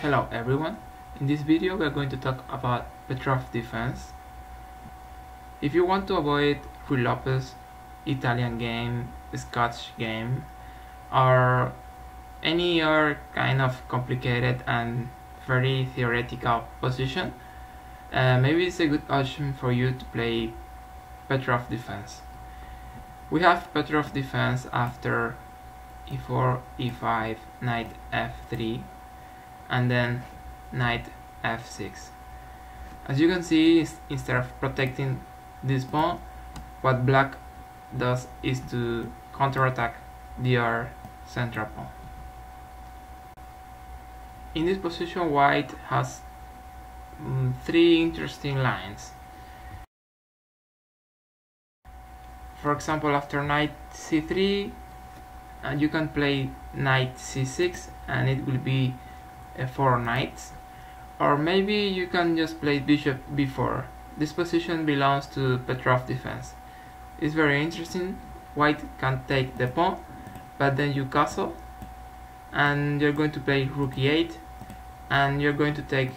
Hello everyone, in this video we are going to talk about Petrov Defense. If you want to avoid Ruy Lopez, Italian game, Scotch game, or any other kind of complicated and very theoretical position, maybe it's a good option for you to play Petrov Defense. We have Petrov Defense after e4, e5, knight f3, and then knight f6. As you can see, instead of protecting this pawn, what black does is to counterattack the other central pawn. In this position, white has three interesting lines. For example, after knight c3, you can play knight c6 and it will be 4 knights, or maybe you can just play bishop b4. This position belongs to Petrov Defense. It's very interesting. White can take the pawn, but then you castle and you're going to play rook e8 and you're going to take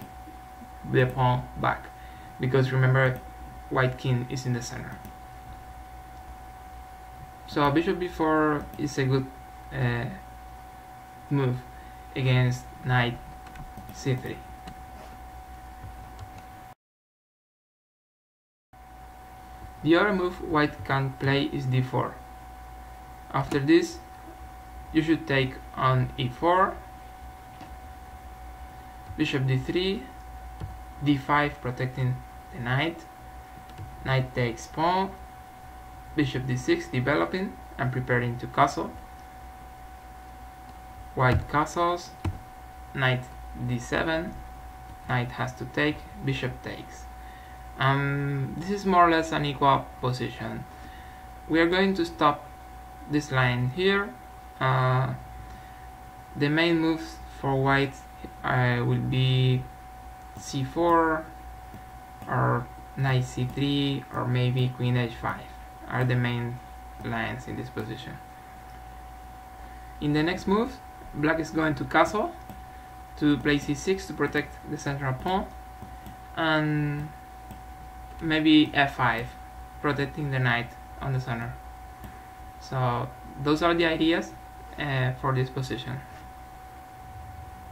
the pawn back, because remember, white king is in the center. So bishop b4 is a good move against knight c3. The other move white can play is d4. After this, you should take on e4, bishop d3, d5 protecting the knight, knight takes pawn, bishop d6 developing and preparing to castle, white castles, knight d7, knight has to take, bishop takes. This is more or less an equal position. We are going to stop this line here. The main moves for white will be c4 or knight c3 or maybe queen h5 are the main lines in this position. In the next move, black is going to castle to play c6 to protect the central pawn, and maybe f5 protecting the knight on the center. So those are the ideas for this position.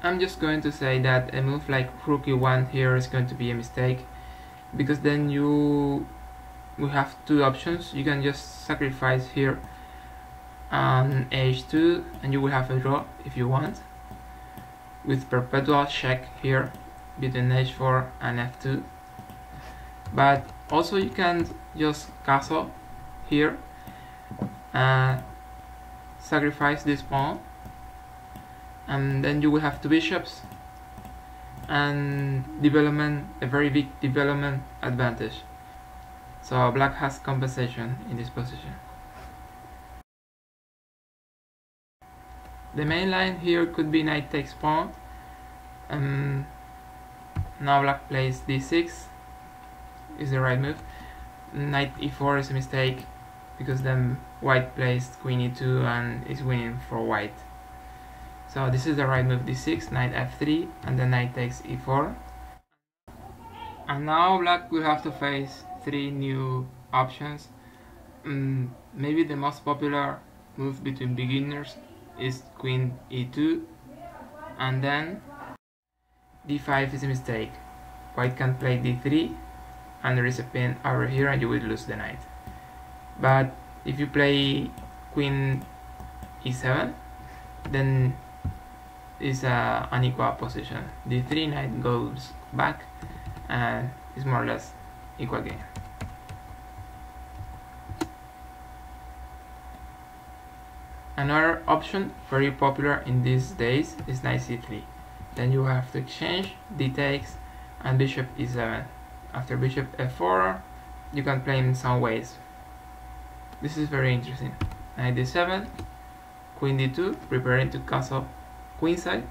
I'm just going to say that a move like rook e1 here is going to be a mistake, because then we have two options. You can just sacrifice here on h2 and you will have a draw if you want, with perpetual check here between h4 and f2. But also you can just castle here, sacrifice this pawn, and then you will have two bishops and a very big development advantage. So black has compensation in this position. The main line here could be knight takes pawn. Now black plays d6 is the right move. Knight e4 is a mistake, because then white plays queen e2 and is winning for white. So this is the right move, d6, knight f3, and then knight takes e4. And now black will have to face three new options. Maybe the most popular move between beginners is queen e2, and then d5 is a mistake. White can play d3 and there is a pin over here and you will lose the knight. But if you play queen e7, then it's an unequal position. d3, knight goes back and it's more or less equal game. Another option very popular in these days is knight c3. Then you have to exchange, d takes, and bishop e7. After bishop f4, you can play in some ways. This is very interesting. Knight d7, queen d2, preparing to castle queenside,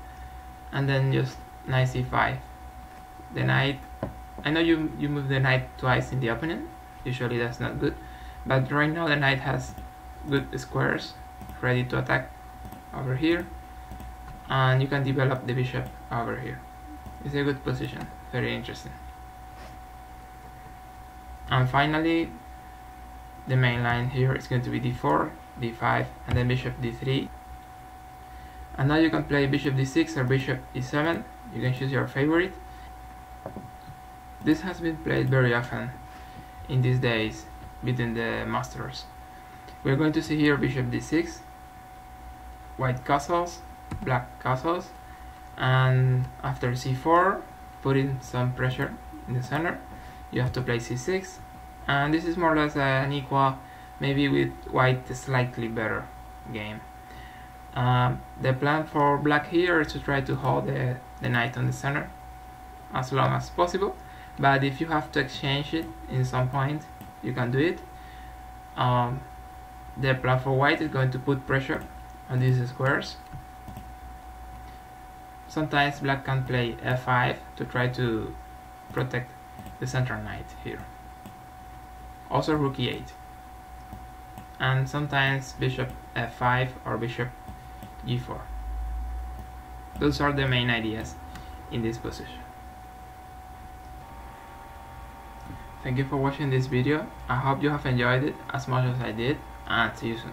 and then just knight c5. The knight, I know you move the knight twice in the opening, usually that's not good, but right now the knight has good squares ready to attack over here, and you can develop the bishop over here. It's a good position, very interesting. And finally, the main line here is going to be d4, d5, and then bishop d3. And now you can play bishop d6 or bishop e7. You can choose your favorite. This has been played very often in these days between the masters. We're going to see here bishop d6, white castles, black castles, and after c4, putting some pressure in the center, you have to play c6, and this is more or less an equal, maybe with white a slightly better game. The plan for black here is to try to hold the knight on the center as long as possible, but if you have to exchange it in some point, you can do it. The plan for white is going to put pressure on these squares. Sometimes black can play f5 to try to protect the central knight here. Also rook e8. And sometimes bishop f5 or bishop g4. Those are the main ideas in this position. Thank you for watching this video. I hope you have enjoyed it as much as I did, and see you soon.